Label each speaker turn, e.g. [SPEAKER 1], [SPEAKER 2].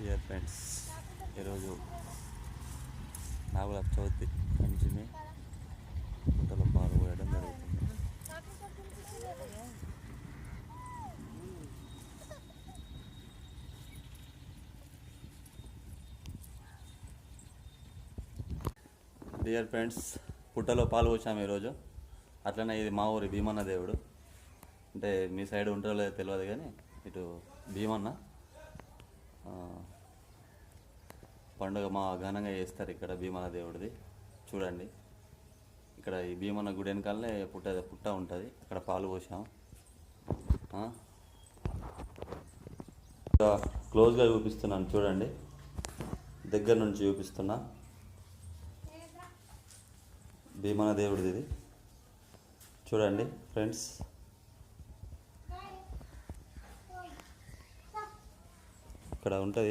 [SPEAKER 1] Dear friends, ఈరోజు నాగుల చవితి పంచమి పుట్టలో పాలు పోయడం జరుగుతుంది. డియర్ ఫ్రెండ్స్, పుట్టలో పాలు పోసాము ఈరోజు. అట్లనే ఇది మా ఊరి భీమన్న దేవుడు. అంటే మీ సైడ్ ఉంటారో లేదో తెలియదు, కానీ ఇటు భీమన్న పండుగ మా ఘనంగా చేస్తారు ఇక్కడ భీమన్న దేవుడిది. చూడండి, ఇక్కడ ఈ భీమన్న గుడి వెనకాలనే పుట్ట ఉంటుంది. అక్కడ పాలు పోసాం. క్లోజ్గా చూపిస్తున్నాను, చూడండి, దగ్గర నుంచి చూపిస్తున్నా. భీమన్న దేవుడిది ఇది, చూడండి ఫ్రెండ్స్. ఇక్కడ ఉంటుంది.